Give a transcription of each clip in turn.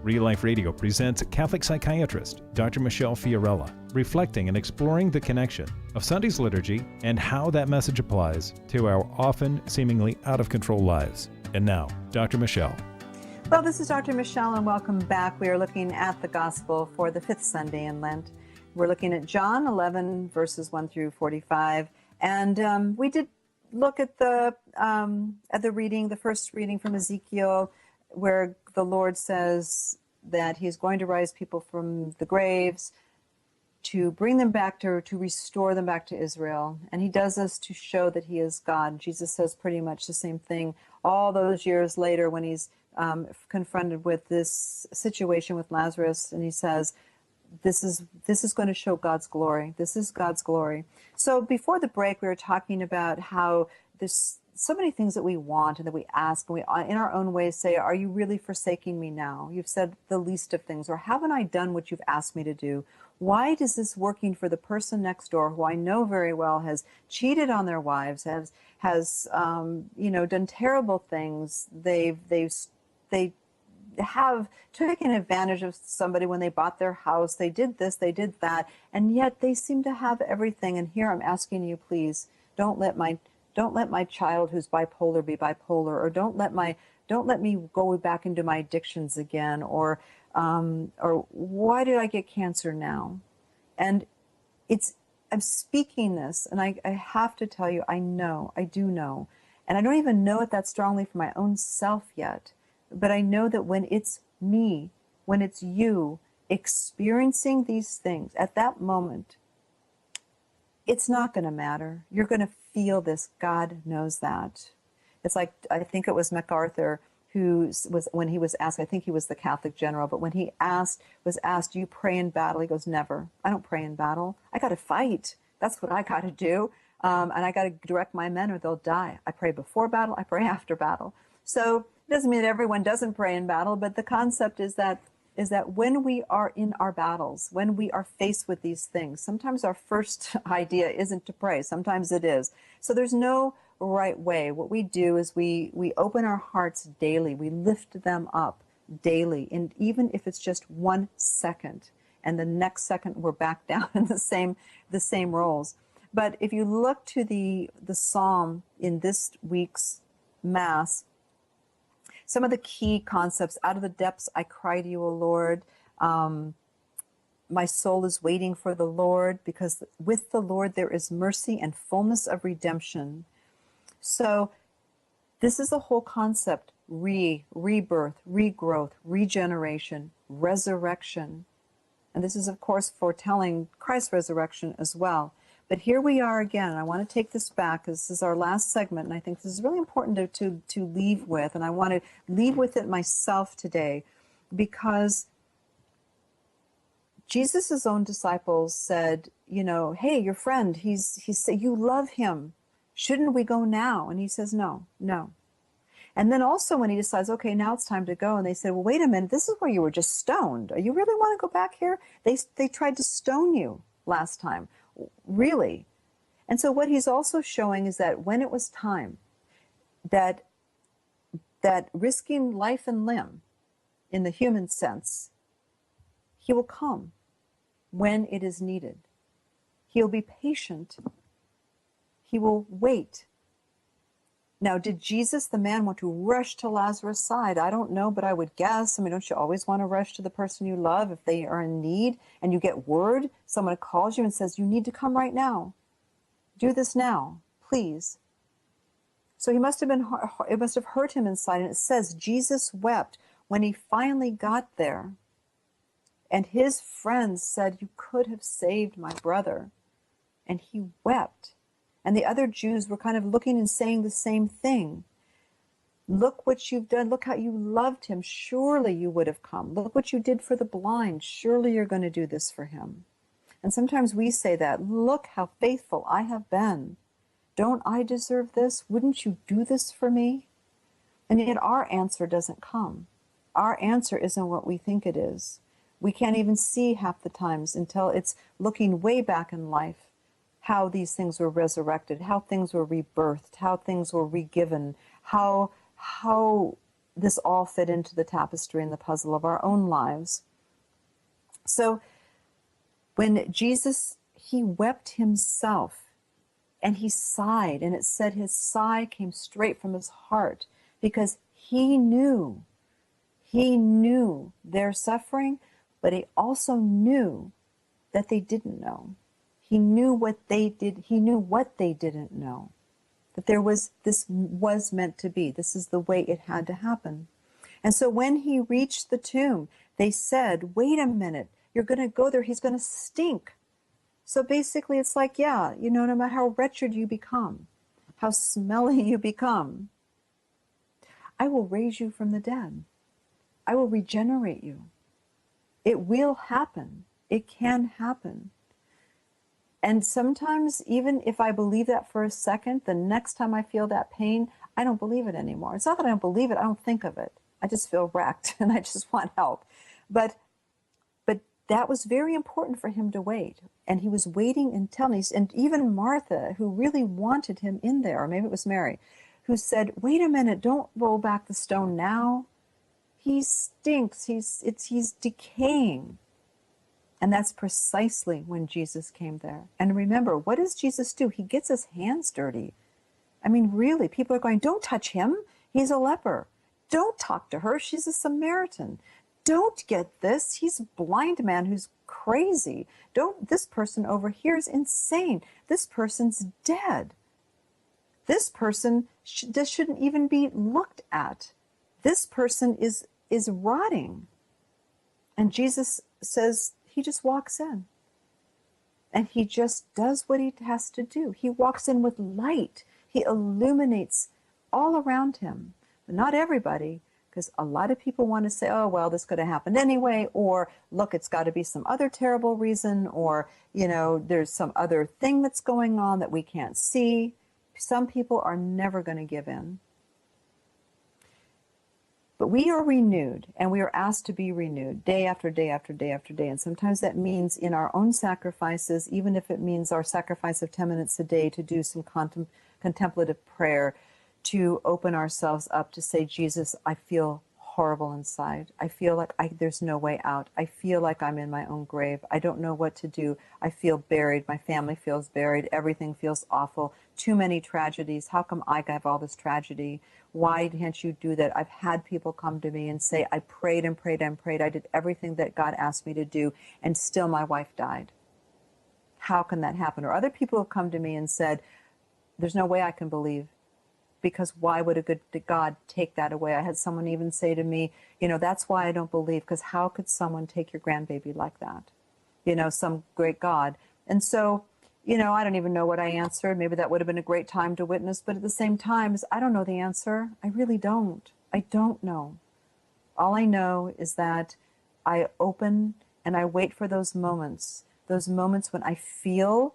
Real Life Radio presents Catholic psychiatrist Dr. Michelle Fiorella, reflecting and exploring the connection of Sunday's liturgy and how that message applies to our often seemingly out-of-control lives. And now, Dr. Michelle. Well, this is Dr. Michelle, and welcome back. We are looking at the Gospel for the fifth Sunday in Lent. We're looking at John 11, verses 1 through 45, and we did look at the reading, the first reading from Ezekiel, where the Lord says that He's going to rise people from the graves to bring them back to restore them back to Israel, and He does this to show that He is God. Jesus says pretty much the same thing all those years later when He's confronted with this situation with Lazarus, and He says, this is going to show God's glory. This is God's glory. So before the break, we were talking about how there's so many things that we want and that we ask, and we, in our own ways, say, are you really forsaking me now? You've said the least of things, or haven't I done what you've asked me to do? Why is this working for the person next door who I know very well has cheated on their wives, has done terrible things? They have taken advantage of somebody when they bought their house. They did this, they did that, and yet they seem to have everything. And here I'm asking you, please, don't let my child who's bipolar be bipolar, or don't let me go back into my addictions again, or why did I get cancer now? And I'm speaking this, and I have to tell you, I do know, and I don't even know it that strongly for my own self yet. But I know that when it's me, when it's you experiencing these things at that moment, it's not going to matter. You're going to feel this. God knows that. It's like, I think it was MacArthur when he was asked, I think he was the Catholic general, but when he was asked, do you pray in battle? He goes, never. I don't pray in battle. I got to fight. That's what I got to do. And I got to direct my men or they'll die. I pray before battle. I pray after battle. So it doesn't mean that everyone doesn't pray in battle, but the concept is that when we are in our battles, when we are faced with these things, sometimes our first idea isn't to pray. Sometimes it is. So there's no right way. What we do is we open our hearts daily. We lift them up daily, and even if it's just 1 second, and the next second we're back down in the same roles. But if you look to the psalm in this week's Mass, some of the key concepts: out of the depths I cry to you, O Lord. My soul is waiting for the Lord, because with the Lord there is mercy and fullness of redemption. So this is the whole concept: rebirth, regrowth, regeneration, resurrection. And this is, of course, foretelling Christ's resurrection as well. But here we are again, and I want to take this back, because this is our last segment, and I think this is really important to leave with, and I want to leave with it myself today, because Jesus' own disciples said, hey, your friend, he said, you love him. Shouldn't we go now? And he says, no. And then also when he decides, okay, now it's time to go, and they said, well, wait a minute, this is where you were just stoned. You really want to go back here? They tried to stone you last time. Really? And so what he's also showing is that when it was time, that risking life and limb in the human sense, he will come when it is needed. He'll be patient. He will wait. Now, did Jesus, the man, want to rush to Lazarus' side? I don't know, but I would guess. I mean, don't you always want to rush to the person you love if they are in need, and you get word, someone calls you and says, you need to come right now. Do this now, please. So it must have hurt him inside. And it says Jesus wept when he finally got there. And his friends said, you could have saved my brother. And he wept. And the other Jews were kind of looking and saying the same thing. Look what you've done. Look how you loved him. Surely you would have come. Look what you did for the blind. Surely you're going to do this for him. And sometimes we say that. Look how faithful I have been. Don't I deserve this? Wouldn't you do this for me? And yet our answer doesn't come. Our answer isn't what we think it is. We can't even see half the times until it's looking way back in life how these things were resurrected, how things were rebirthed, how things were regiven, how this all fit into the tapestry and the puzzle of our own lives. So when Jesus, he wept himself and he sighed, and it said his sigh came straight from his heart because he knew their suffering, but he also knew that they didn't know. He knew what they did. He knew what they didn't know. That this was meant to be. This is the way it had to happen. And so when he reached the tomb, they said, wait a minute, you're going to go there. He's going to stink. So basically it's like, yeah, no matter how wretched you become, how smelly you become, I will raise you from the dead. I will regenerate you. It will happen. It can happen. And sometimes, even if I believe that for a second, the next time I feel that pain, I don't believe it anymore. It's not that I don't believe it, I don't think of it. I just feel wrecked and I just want help. But that was very important for him to wait. And he was waiting until, and even Martha, who really wanted him in there, or maybe it was Mary, who said, wait a minute, don't roll back the stone now. He stinks, he's decaying. And that's precisely when Jesus came there. And remember, what does Jesus do? He gets his hands dirty. I mean, really, people are going, don't touch him. He's a leper. Don't talk to her. She's a Samaritan. Don't get this. He's a blind man who's crazy. This person over here is insane. This person's dead. This person shouldn't even be looked at. This person is rotting. And Jesus says, he just walks in. And he just does what he has to do. He walks in with light. He illuminates all around him. But not everybody, because a lot of people want to say, oh, well, this could have happened anyway, or look, it's got to be some other terrible reason, or, there's some other thing that's going on that we can't see. Some people are never going to give in. But we are renewed, and we are asked to be renewed day after day after day after day. And sometimes that means in our own sacrifices, even if it means our sacrifice of 10 minutes a day to do some contemplative prayer, to open ourselves up to say, Jesus, I feel horrible inside. I feel like there's no way out. I feel like I'm in my own grave. I don't know what to do. I feel buried. My family feels buried. Everything feels awful. Too many tragedies. How come I have all this tragedy? Why can't you do that? I've had people come to me and say, I prayed and prayed and prayed. I did everything that God asked me to do, and still my wife died. How can that happen? Or other people have come to me and said, there's no way I can believe, because why would a good God take that away? I had someone even say to me, that's why I don't believe, because how could someone take your grandbaby like that? Some great God. And so, I don't even know what I answered. Maybe that would have been a great time to witness, but at the same time, I don't know the answer. I really don't. I don't know. All I know is that I open and I wait for those moments when I feel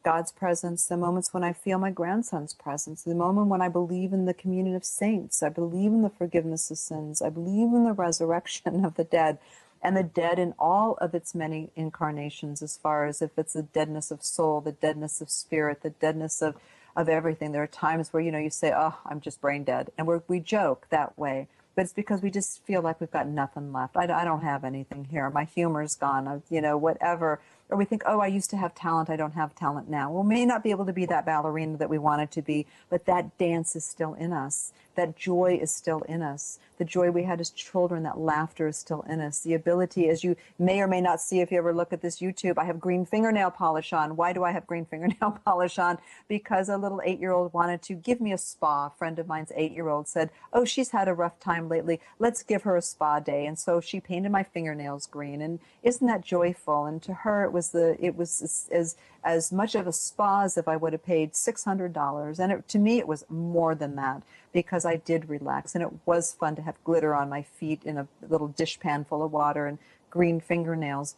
God's presence, the moments when I feel my grandson's presence, the moment when I believe in the communion of saints, I believe in the forgiveness of sins, I believe in the resurrection of the dead, and the dead in all of its many incarnations, as far as if it's the deadness of soul, the deadness of spirit, the deadness of everything. There are times where, you say, oh, I'm just brain dead. And we joke that way. But it's because we just feel like we've got nothing left. I don't have anything here. My humor's gone, whatever. Or we think, oh, I used to have talent. I don't have talent now. Well, we may not be able to be that ballerina that we wanted to be, but that dance is still in us. That joy is still in us. The joy we had as children, that laughter is still in us. The ability, as you may or may not see if you ever look at this YouTube, I have green fingernail polish on. Why do I have green fingernail polish on? Because a little 8-year-old wanted to give me a spa. A friend of mine's 8-year-old said, oh, she's had a rough time lately. Let's give her a spa day. And so she painted my fingernails green. And isn't that joyful? And to her, it was as much of a spa as if I would have paid $600. And to me, it was more than that, because I did relax. And it was fun to have glitter on my feet in a little dishpan full of water and green fingernails.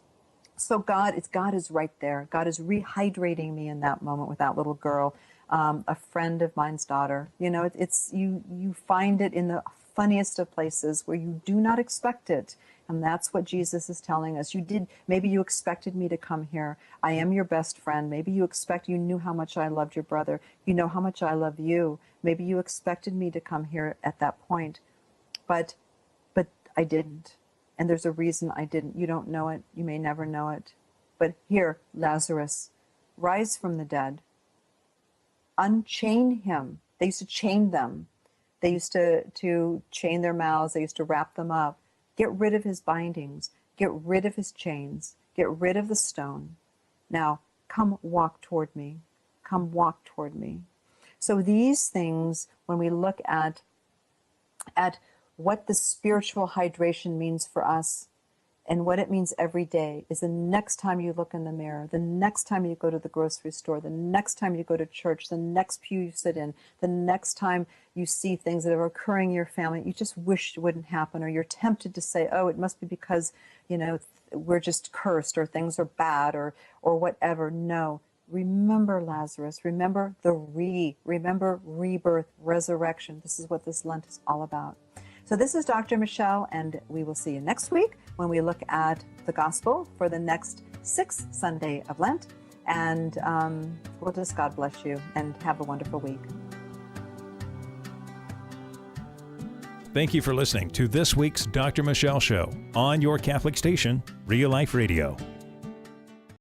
So God is right there. God is rehydrating me in that moment with that little girl, a friend of mine's daughter. You find it in the funniest of places where you do not expect it. And that's what Jesus is telling us. Maybe you expected me to come here. I am your best friend. Maybe you knew how much I loved your brother. You know how much I love you. Maybe you expected me to come here at that point. but I didn't. And there's a reason I didn't. You don't know it. You may never know it. But here, Lazarus, rise from the dead. Unchain him. They used to chain them. They used to chain their mouths. They used to wrap them up. Get rid of his bindings. Get rid of his chains. Get rid of the stone. Now, come walk toward me. Come walk toward me. So these things, when we look at what the spiritual hydration means for us and what it means every day, is the next time you look in the mirror, the next time you go to the grocery store, the next time you go to church, the next pew you sit in, the next time you see things that are occurring in your family, you just wish it wouldn't happen, or you're tempted to say, oh, it must be because, we're just cursed, or things are bad, or whatever. No. Remember Lazarus. Remember remember rebirth, resurrection. This is what this Lent is all about. So this is Dr. Michelle, and we will see you next week when we look at the gospel for the next 6th Sunday of Lent. And we'll just God bless you and have a wonderful week. Thank you for listening to this week's Dr. Michelle Show on your Catholic station, Real Life Radio.